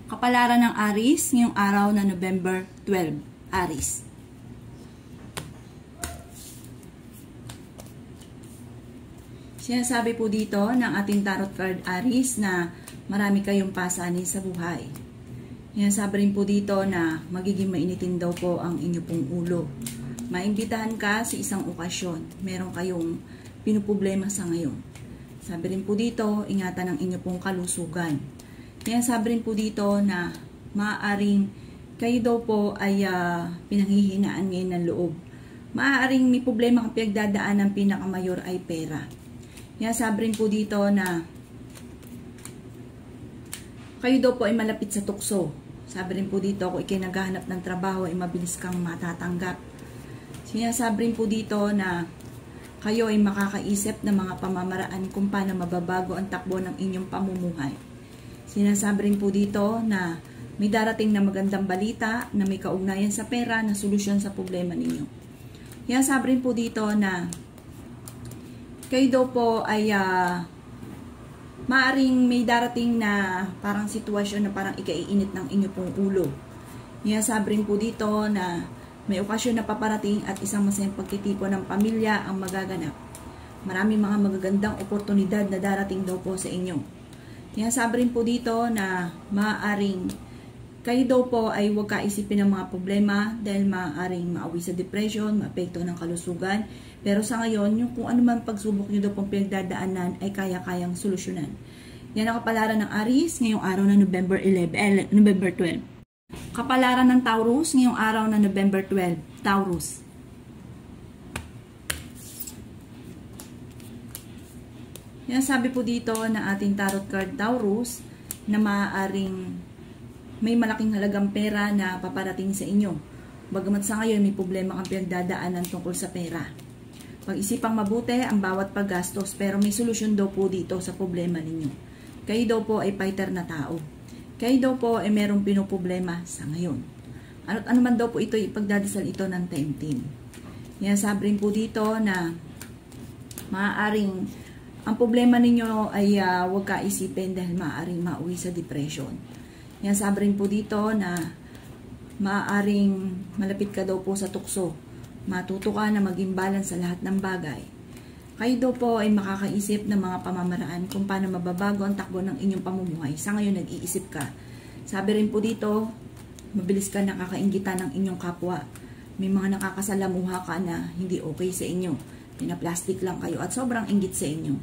Kapalaran ng Aries ngayong araw na November 12. Aries. Sinasabi po dito ng ating tarot card Aries na marami kayong pasanin sa buhay. Sinasabi rin po dito na magiging mainitin daw po ang inyo pong ulo. Maimbitahan ka sa isang okasyon. Meron kayong pinuproblema sa ngayon. Sabi rin po dito, ingatan ang inyo pong kalusugan. Sinasabi rin po dito na maaaring kayo daw po ay pinanghihinaan ngayon ng loob. Maaaring may problema kang pinagdadaan ng pinakamayor ay pera. Sinasabi rin po dito na kayo daw po ay malapit sa tukso. Sabi rin po dito, kung ikay naghahanap ng trabaho ay mabilis kang matatanggap. Sinasabi rin po dito na kayo ay makakaisip ng mga pamamaraan kung paano mababago ang takbo ng inyong pamumuhay. Sinasabi rin po dito na may darating na magandang balita na may kaugnayan sa pera na solusyon sa problema ninyo. Sinasabi rin po dito na kayo daw po ay maaring may darating na parang sitwasyon na parang ikaiinit ng inyo pong ulo. Sinasabi rin po dito na may okasyon na paparating at isang masayang pagtitipon ng pamilya ang magaganap. Maraming mga magagandang oportunidad na darating daw po sa inyo. Sinasabi rin po dito na maaaring kayo daw po ay huwag kaisipin ng mga problema dahil maaaring maawi sa depression, maapekto ng kalusugan. Pero sa ngayon, yung kung ano man pagsubok nyo daw pong pinagdadaanan ay kaya-kayang solusyonan. Yan ang kapalaran ng Aries ngayong araw na November 12. Kapalaran ng Taurus ngayong araw na November 12. Taurus. Yan sabi po dito na ating tarot card Taurus na maaaring may malaking halagang pera na paparating sa inyo. Bagamat sa ngayon may problema kang pinagdadaanan tungkol sa pera. Pag-isipang mabuti ang bawat paggastos pero may solusyon daw po dito sa problema ninyo. Kayo daw po ay fighter na tao. Kayo daw po ay merong pinoproblema sa ngayon. Ano man daw po ito, ipagdadasal ito ng time team. Yan sabi rin po dito na maaaring ang problema ninyo ay huwag kaisipin dahil maaaring mauwi sa depression. Yan sabi rin po dito na maaaring malapit ka daw po sa tukso. Matuto ka na maging balance sa lahat ng bagay. Kayo daw po ay makakaisip ng mga pamamaraan kung paano mababago ang takbo ng inyong pamumuhay. Sa ngayon, nag-iisip ka. Sabi rin po dito, mabilis ka nakakainggitan ng inyong kapwa. May mga nakakasalamuha ka na hindi okay sa inyo. Pinaplastic lang kayo at sobrang inggit sa inyo.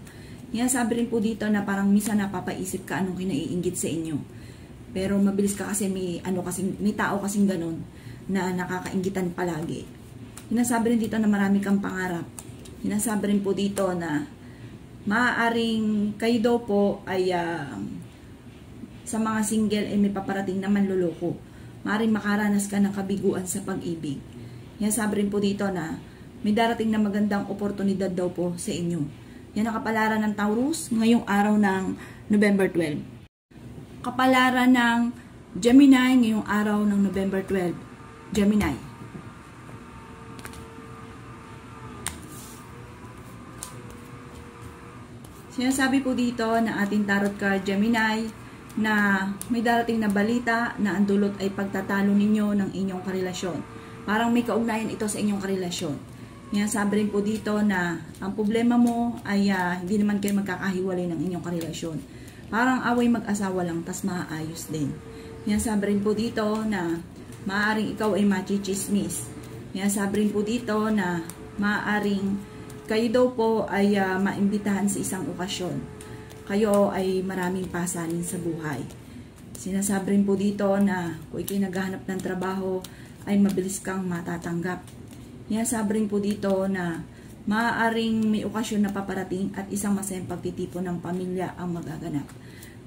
Yan sabi rin po dito na parang minsan napapaisip ka anong kinaiinggit sa inyo. Pero mabilis ka kasi may tao kasing ganun na nakakainggitan palagi. Sinasabi rin dito na marami kang pangarap. Sinasabi rin po dito na maaaring kayo daw po ay sa mga single ay may paparating na manloloko. Maaaring makaranas ka ng kabiguan sa pag-ibig. Sinasabi rin po dito na may darating na magandang oportunidad daw po sa inyo. Yan ang kapalaran ng Taurus ngayong araw ng November 12. Kapalaran ng Gemini ngayong araw ng November 12. Gemini. Sinasabi po dito na ating tarot card Gemini na may darating na balita na ang dulot ay pagtatalo ninyo ng inyong karelasyon. Parang may kaugnayan ito sa inyong karelasyon. Sabi rin po dito na ang problema mo ay hindi naman kayo magkakahiwalay ng inyong karelasyon. Parang away mag-asawa lang, tas maaayos din. Sabi rin po dito na maaaring ikaw ay machichismis. Sabi rin po dito na maaaring kayo daw po ay maimbitahan sa isang okasyon. Kayo ay maraming pasanin sa buhay. Sinasabi rin po dito na kung ikay naghahanap ng trabaho ay mabilis kang matatanggap. Sabi rin po dito na maaaring may okasyon na paparating at isang masayang pagtitipon ng pamilya ang magaganap.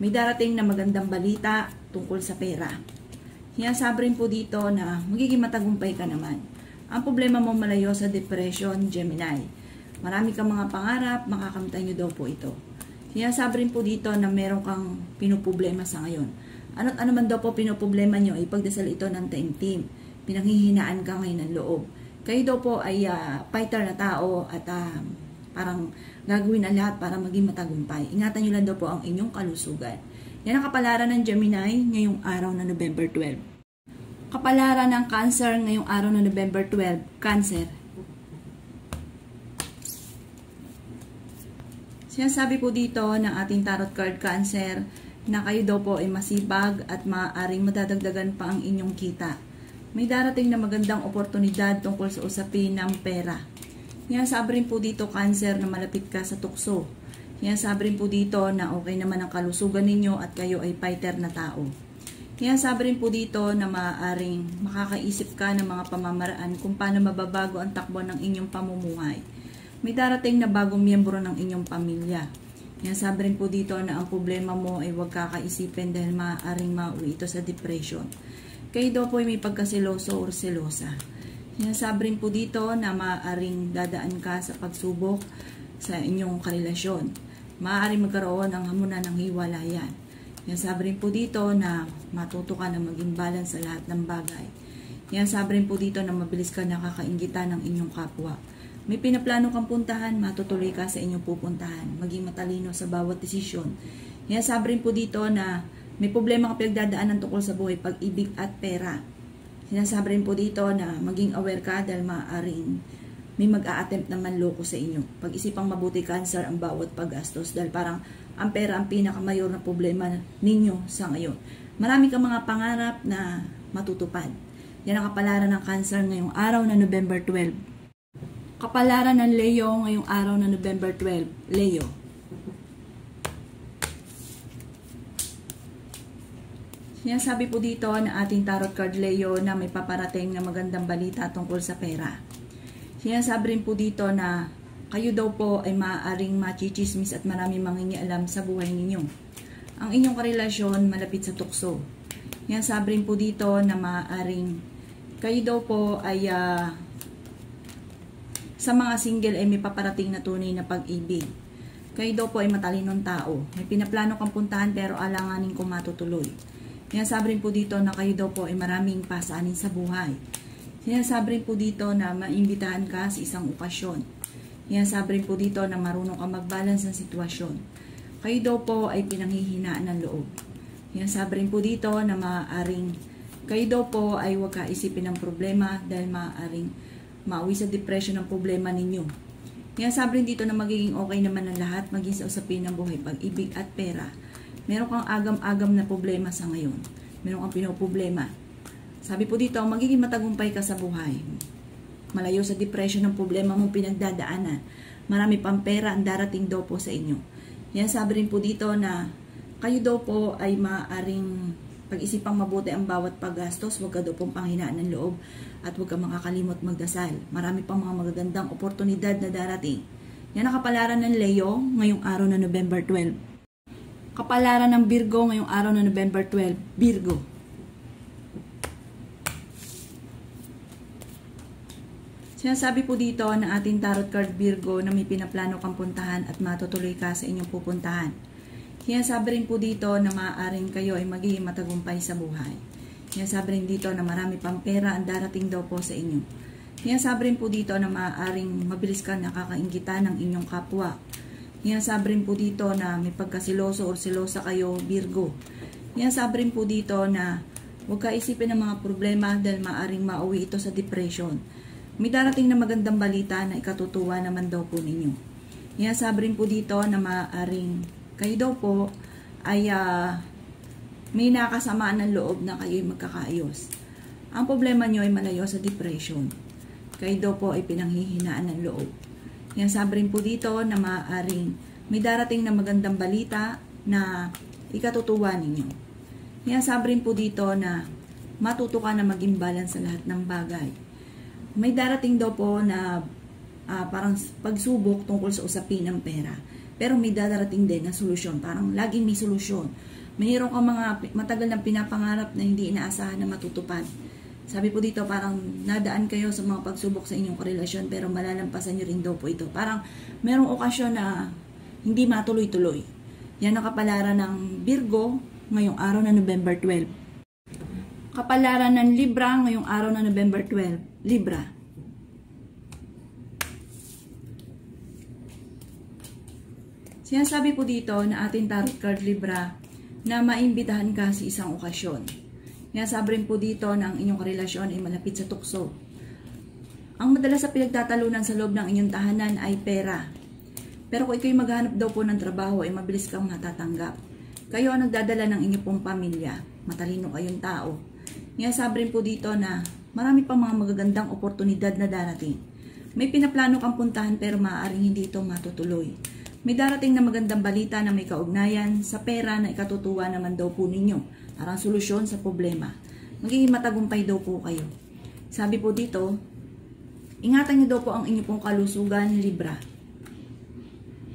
May darating na magandang balita tungkol sa pera. Sabi rin po dito na magiging matagumpay ka naman. Ang problema mo malayo sa depression, Gemini. Marami kang mga pangarap, makakamtan nyo daw po ito. Sabi rin po dito na meron kang pinoproblema sa ngayon. Ano man daw po pinoproblema nyo, ipagdasal ito ng time team. Pinanghihinaan ka ngayon ng loob. Kayo daw po ay fighter na tao at parang gagawin ang lahat para maging matagumpay. Ingatan nyo lang daw po ang inyong kalusugan. Yan ang kapalaran ng Gemini ngayong araw na November 12. Kapalaran ng Cancer ngayong araw na November 12. Cancer. Sinasabi po dito ng ating tarot card Cancer na kayo daw po ay masipag at maaaring madadagdagan pa ang inyong kita. May darating na magandang oportunidad tungkol sa usapin ng pera. Sinasabi rin po dito Cancer na malapit ka sa tukso. Sinasabi rin po dito na okay naman ang kalusugan ninyo at kayo ay fighter na tao. Sinasabi rin po dito na maaaring makakaisip ka ng mga pamamaraan kung paano mababago ang takbo ng inyong pamumuhay. May darating na bagong miyembro ng inyong pamilya. Sinasabi rin po dito na ang problema mo ay huwag kakaisipin dahil maaaring mauwi ito sa depression. Kayo daw po ay may pagkasiloso o selosa. Sinasabi rin po dito na maaaring dadaan ka sa pagsubok sa inyong karelasyon. Maaaring magkaroon ng hamunan ng hiwalayan. Sinasabi rin po dito na matuto ka na maging balance sa lahat ng bagay. Sinasabi rin po dito na mabilis ka nakakainggitan ng inyong kapwa. May pinaplano kang puntahan, matutuloy ka sa inyong pupuntahan. Maging matalino sa bawat desisyon. Sinasabi rin po dito na may problema ka pinagdadaanan tungkol sa buhay, pag-ibig at pera. Sinasabi rin po dito na maging aware ka dahil maaaring may mag-a-attempt na manloko sa inyo. Pag-isipang mabuti Cancer ang bawat paggastos dahil parang ang pera ang pinakamayor na problema ninyo sa ngayon. Marami kang mga pangarap na matutupad. Yan ang kapalaran ng Cancer ngayong araw na November 12. Kapalaran ng Leo ngayong araw na November 12. Leo. Sinasabi po dito na ating tarot card Leo na may paparating na magandang balita tungkol sa pera. Sinasabi rin po dito na kayo daw po ay maaaring machichismis at marami mangingialam sa buhay ninyo. Ang inyong karelasyon malapit sa tukso. Sinasabi rin po dito na maaaring kayo daw po ay sa mga single ay may paparating na tunay na pag-ibig. Kayo daw po ay matalinong tao. May pinaplano kang puntahan pero alanganin kung matutuloy. Sinasabi rin po dito na kayo daw po ay maraming pasaanin sa buhay. Sinasabi rin po dito na maimbitahan ka sa isang okasyon. Sinasabi rin po dito na marunong ka mag-balance ng sitwasyon. Kayo daw po ay pinanghihinaan ng loob. Sinasabi rin po dito na maaaring kayo daw po ay huwag kaisipin ng problema dahil maaaring mauwi sa depression ang problema ninyo. Sinasabi rin dito na magiging okay naman ang lahat maging sa usapin ng buhay, pag-ibig at pera. Meron kang agam-agam na problema sa ngayon. Meron kang pinoproblema. Sabi po dito, magiging matagumpay ka sa buhay. Malayo sa depression ng problema mong pinagdadaanan. Marami pang pera ang darating daw po sa inyo. Sinasabi rin po dito na kayo daw po ay maaaring pag-isipang mabuti ang bawat paggastos, huwag ka daw pong panghinaan ng loob at huwag ka makakalimot magdasal. Marami pang mga magagandang oportunidad na darating. Yan ang kapalaran ng Leo ngayong araw na November 12. Kapalaran ng Virgo ngayong araw na November 12. Virgo. Sinasabi po dito na ating tarot card Virgo na may pinaplano kang puntahan at matutuloy ka sa inyong pupuntahan. Sinasabi rin po dito na maaaring kayo ay magiging matagumpay sa buhay. Sinasabi rin dito na marami pang pera ang darating daw po sa inyo. Sinasabi rin po dito na maaaring mabilis ka nakakainggitan ng inyong kapwa. Sinasabi rin po dito na may pagkasiloso o selosa kayo Virgo. Sinasabi rin po dito na huwag ka isipin ng mga problema dahil maaaring mauwi ito sa depression. May darating na magandang balita na ikatutuwa naman daw po ninyo. Sinasabi rin po dito na maaaring kayo daw po ay may nakasamaan ng loob na kayo ay magkakaayos. Ang problema nyo ay malayo sa depression. Kayo daw po ay pinanghihinaan ng loob. Sinasabi rin po dito na maaaring may darating na magandang balita na ikatutuwa ninyo. Sinasabi rin po dito na matuto ka na maging balance sa lahat ng bagay. May darating daw po na parang pagsubok tungkol sa usapin ng pera. Pero may darating din na solusyon. Parang laging may solusyon. Mayroon kang mga matagal na pinapangarap na hindi inaasahan na matutupad. Sabi po dito, parang nadaan kayo sa mga pagsubok sa inyong karelasyon pero malalampasan nyo rin daw po ito. Parang merong okasyon na hindi matuloy-tuloy. Yan ang kapalaran ng Virgo ngayong araw na November 12. Kapalaran ng Libra ngayong araw na November 12. Libra. Sinasabi po dito na ating tarot card Libra na maimbitahan ka sa isang okasyon. Sinasabi rin po dito na ang inyong karelasyon ay malapit sa tukso. Ang madalas sa pinagtatalunan sa loob ng inyong tahanan ay pera. Pero kung ikaw maghanap daw po ng trabaho ay mabilis kang matatanggap. Kayo ang nagdadala ng inyong pong pamilya. Matalino kayong tao. Sinasabi rin po dito na marami pang mga magagandang oportunidad na darating. May pinaplano kang puntahan pero maaaring hindi ito matutuloy. May darating na magandang balita na may kaugnayan sa pera na ikatutuwa naman daw po ninyo. Parang solusyon sa problema. Magiging matagumpay daw po kayo. Sabi po dito, ingatan niyo daw po ang inyong pong kalusugan, Libra.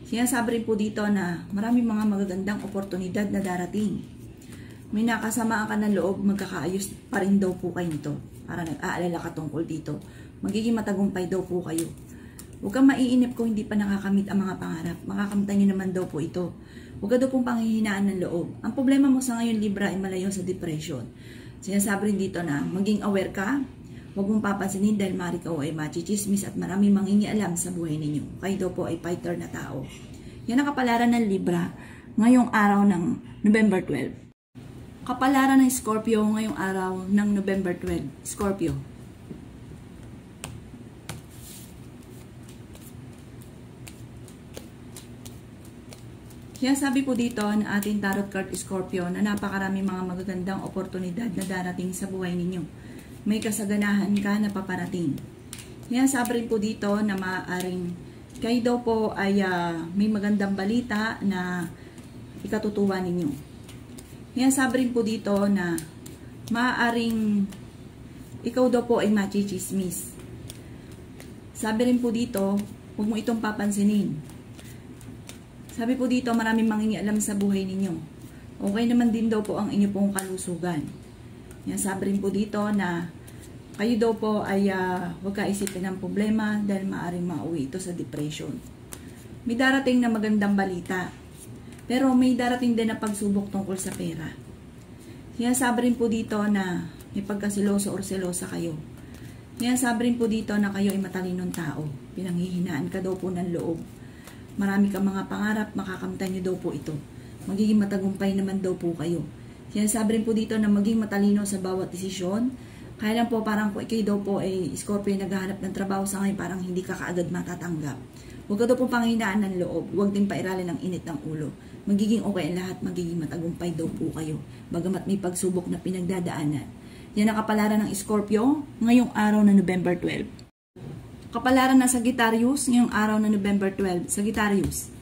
Sinasabi rin po dito na maraming mga magagandang oportunidad na darating. May nakasamaan ka ng loob, magkakaayos pa rin daw po kayo nito. Para nag-aalala ka tungkol dito. Magiging matagumpay daw po kayo. Huwag kang maiinip kung hindi pa nakakamit ang mga pangarap. Makakamtan niyo naman daw po ito. Huwag ka daw pong panghihinaan ng loob. Ang problema mo sa ngayon, Libra, ay malayo sa depression. Sinasabi rin dito na maging aware ka. Huwag mong papansinin dahil maaari ka o ay machichismis at maraming mangingialam sa buhay ninyo. Kayo daw po ay fighter na tao. Yan ang kapalaran ng Libra ngayong araw ng November 12. Kapalaran ng Scorpio ngayong araw ng November 12. Scorpio. Kaya sabi po dito na ating tarot card Scorpio na napakarami mga magagandang oportunidad na darating sa buhay ninyo. May kasaganahan ka na paparating. Kaya sabi rin po dito na maaaring kayo daw po ay may magandang balita na ikatutuwa ninyo. Kaya sabi rin po dito na maaaring ikaw daw po ay machichismis. Sabi rin po dito, huwag mo itong papansinin. Sabi po dito, maraming mangingialam sa buhay ninyo. Okay naman din daw po ang inyo pong kalusugan. Yan, sabi rin po dito na kayo daw po ay huwag kaisipin ng problema dahil maaaring mauwi ito sa depression. May darating na magandang balita. Pero may darating din na pagsubok tungkol sa pera. Yan, sabi rin po dito na may pagkasiloso or selosa kayo. Yan, sabi rin po dito na kayo ay matalinong tao. Pinanghihinaan ka daw po ng loob. Marami kang mga pangarap, makakamtan nyo daw po ito. Magiging matagumpay naman daw po kayo. Sinasabi rin po dito na maging matalino sa bawat desisyon. Kaya lang po parang kung ikay daw po ay Scorpio naghahanap ng trabaho sa ngayon, parang hindi ka kaagad matatanggap. Huwag ka daw po panghinaan ng loob. Huwag din pairalin ng init ng ulo. Magiging okay ang lahat, magiging matagumpay daw po kayo. Bagamat may pagsubok na pinagdadaanan. Yan ang kapalaran ng Scorpio ngayong araw na November 12. Kapalaran ng Sagittarius ngayong araw na November 12. Sagittarius.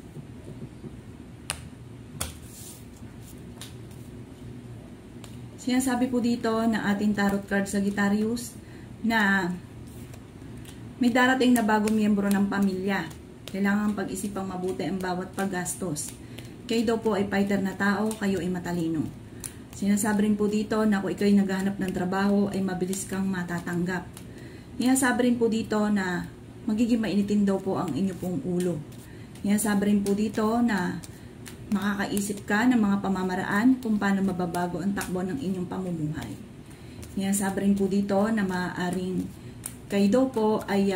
Sinasabi po dito na ating tarot card Sagittarius na may darating na bagong miyembro ng pamilya. Kailangan pag-isipang mabuti ang bawat paggastos. Kayo daw po ay fighter na tao, kayo ay matalino. Sinasabi rin po dito na kung ikaw ay naghahanap ng trabaho ay mabilis kang matatanggap. Sinasabi rin po dito na magiging mainitin daw po ang inyo pong ulo. Sinasabi rin po dito na makakaisip ka ng mga pamamaraan kung paano mababago ang takbo ng inyong pamumuhay. Sinasabi rin po dito na maaaring kayo daw po ay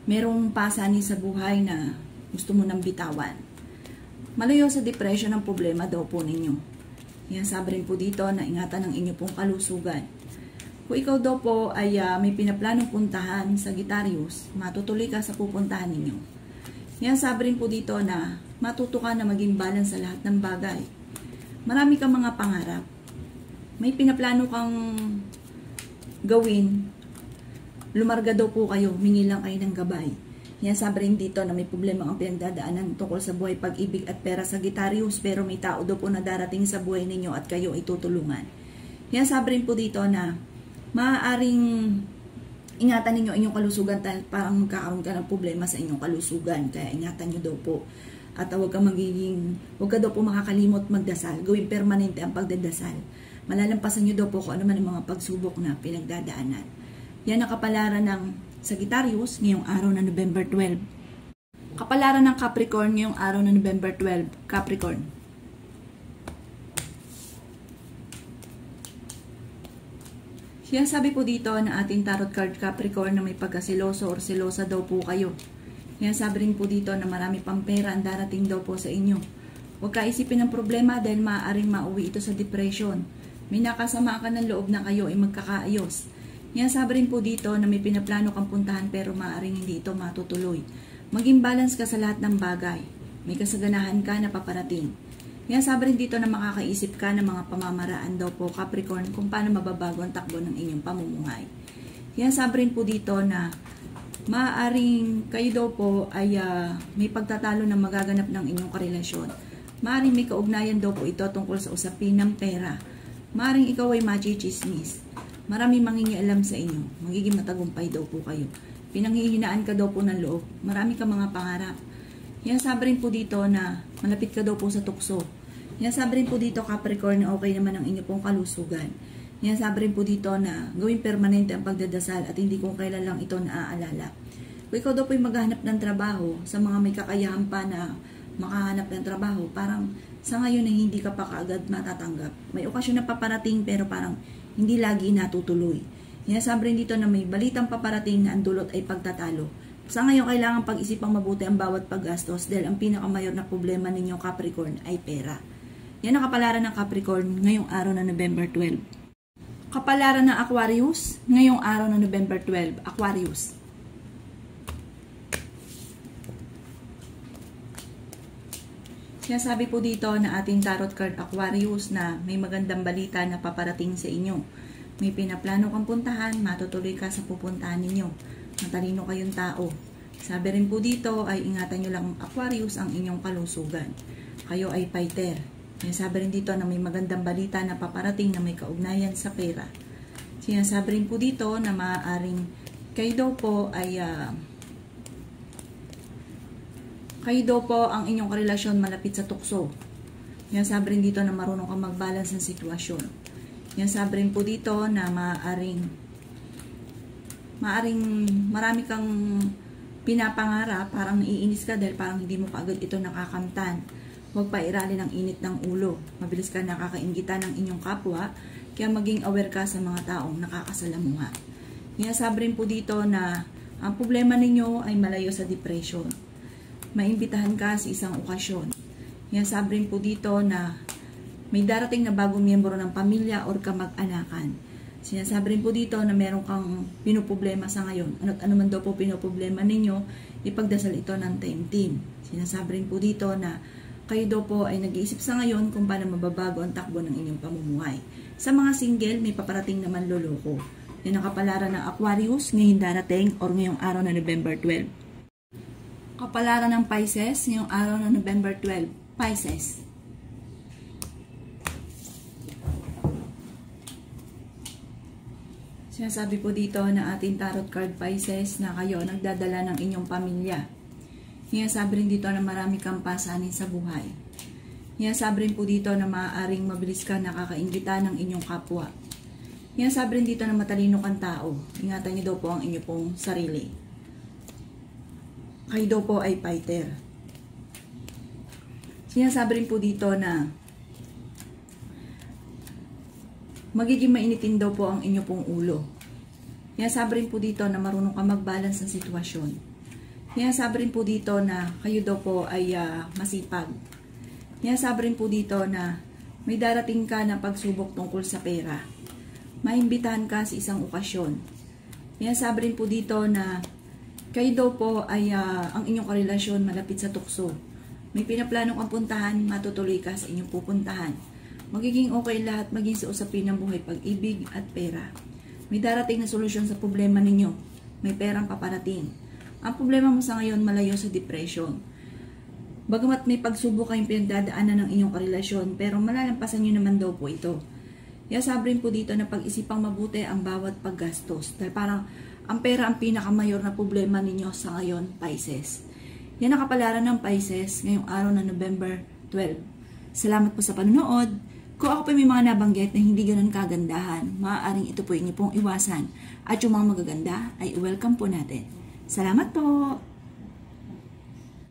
merong pasanin sa buhay na gusto mo nang bitawan. Malayo sa depression ang problema daw po ninyo. Sinasabi rin po dito na ingatan ang inyong pong kalusugan. Kung ikaw daw po ay may pinaplanong puntahan sa Sagittarius, matutuloy ka sa pupuntahan ninyo. Yan, sabi rin po dito na matuto ka na maging balance sa lahat ng bagay. Marami kang mga pangarap. May pinaplano kang gawin. Lumarga daw po kayo, humingi lang kayo ng gabay. Yan, sabi rin dito na may problema ang pinagdadaanan tungkol sa buhay, pag-ibig at pera sa Sagittarius, pero may tao daw po na darating sa buhay ninyo at kayo ay tutulungan. Yan, sabi rin po dito na maaaring ingatan ninyo inyong kalusugan dahil parang magkakaroon ka ng problema sa inyong kalusugan. Kaya ingatan nyo daw po. At huwag ka daw po makakalimot magdasal. Gawin permanente ang pagdadasal. Malalampasan nyo daw po kung ano man ang mga pagsubok na pinagdadaanan. Yan ang kapalaran ng Sagittarius ngayong araw na November 12. Kapalaran ng Capricorn ngayong araw na November 12. Capricorn. Siya, sabi po dito na ating tarot card Capricorn na may pagkasiloso or selosa daw po kayo. Yan, sabi rin po dito na marami pang pera ang darating daw po sa inyo. Huwag ka isipin ng problema dahil maaaring mauwi ito sa depression. May nakasama ka ng loob na kayo ay magkakaayos. Yan, sabi rin po dito na may pinaplano kang puntahan pero maaaring hindi ito matutuloy. Maging balance ka sa lahat ng bagay. May kasaganahan ka na paparating. Yan, sabi rin dito na makakaisip ka ng mga pamamaraan daw po Capricorn kung paano mababago ang takbo ng inyong pamumuhay. Yan, sabi rin po dito na maaaring kayo daw po ay may pagtatalo na magaganap ng inyong karelasyon. Maaaring may kaugnayan daw po ito tungkol sa usapin ng pera. Maaaring ikaw ay machichismis. Maraming mangingialam sa inyo. Magiging matagumpay daw po kayo. Pinanghihinaan ka daw po ng loob. Marami ka mga pangarap. Yan, sabi rin po dito na malapit ka daw po sa tukso. Yan, sabi rin po dito Capricorn na okay naman ang inyo pong kalusugan. Yan, sabi rin po dito na gawing permanente ang pagdadasal at hindi kung kailan lang ito naaalala. Kung ikaw daw po ay maghahanap ng trabaho sa mga may kakayahan pa na makahanap ng trabaho, parang sa ngayon na hindi ka pa kaagad matatanggap. May okasyon na paparating pero parang hindi lagi natutuloy. Yan, sabi rin dito na may balitang paparating na ang dulot ay pagtatalo. Sa ngayon, kailangan pag-isipang mabuti ang bawat paggastos dahil ang pinakamayor na problema ninyong Capricorn ay pera. Yan ang kapalaran ng Capricorn ngayong araw na November 12. Kapalaran ng Aquarius ngayong araw na November 12. Aquarius. Sinasabi po dito na ating tarot card Aquarius na may magandang balita na paparating sa inyo. May pinaplano kang puntahan, matutuloy ka sa pupuntahan ninyo. Matalino kayong tao. Sabi rin po dito ay ingatan nyo lang Aquarius ang inyong kalusugan. Kayo ay fighter. Sinasabi rin dito na may magandang balita na paparating na may kaugnayan sa pera. Sinasabi rin po dito na maaaring kayo daw po ay kayo daw po ang inyong karelasyon malapit sa tukso. Yan, sabi rin dito na marunong kang mag-balance ng sitwasyon. Yan, sabi rin po dito na maaring marami kang pinapangarap, parang naiinis ka dahil parang hindi mo kaagad ito nakakamtan. Huwag pa iralin ang init ng ulo. Mabilis ka nakakaingitan ng inyong kapwa, kaya maging aware ka sa mga taong nakakasalamuha. Yan, sabi rin po dito na ang problema ninyo ay malayo sa depression. Maimbitahan ka sa isang okasyon. Yan, sabi rin po dito na may darating na bagong miyembro ng pamilya or kamag-anakan. Sinasabi rin po dito na meron kang pinoproblema sa ngayon. Ano man daw po pinoproblema ninyo, ipagdasal ito ng team. Sinasabi rin po dito na kayo daw po ay nag-iisip sa ngayon kung paano mababago ang takbo ng inyong pamumuhay. Sa mga single, may paparating naman loloko. Yan ang kapalaran ng Aquarius ngayong darating or ngayong araw na November 12. Kapalaran ng Pisces ngayong araw na November 12. Pisces. Sinasabi po dito na ating tarot card Pisces na kayo nagdadala ng inyong pamilya. Sinasabi rin dito na marami kang pasanin sa buhay. Sinasabi rin po dito na maaaring mabilis ka nakakaingita ng inyong kapwa. Sinasabi rin dito na matalino kang tao. Ingatan niyo daw po ang inyong pong sarili. Kayo daw po ay fighter. Sinasabi rin po dito na magiging mainitin daw po ang inyo pong ulo. Sinasabi rin po dito na marunong ka mag-balance ng sitwasyon. Sinasabi rin po dito na kayo daw po ay masipag. Sinasabi rin po dito na may darating ka na pagsubok tungkol sa pera. Maimbitahan ka sa isang okasyon. Sinasabi rin po dito na kayo daw po ay ang inyong karelasyon malapit sa tukso. May pinaplano kang puntahan, matutuloy ka sa inyong pupuntahan. Magiging okay lahat, maging sa usapin ng buhay, pag-ibig at pera. May darating na solusyon sa problema ninyo. May perang paparating. Ang problema mo sa ngayon malayo sa depression. Bagamat may pagsubok kayong pinagdadaanan ng inyong karelasyon, pero malalampasan nyo naman daw po ito. Sabi rin po dito na pag-isipang mabuti ang bawat paggastos. Dahil parang ang pera ang pinakamayor na problema ninyo sa ngayon, Pisces. Yan ang kapalaran ng Pisces ngayong araw na November 12. Salamat po sa panonood. Kung ako po may mga nabanggit na hindi ganun kagandahan, maaaring ito po yung pong iwasan. At yung mga magaganda ay welcome po natin. Salamat po!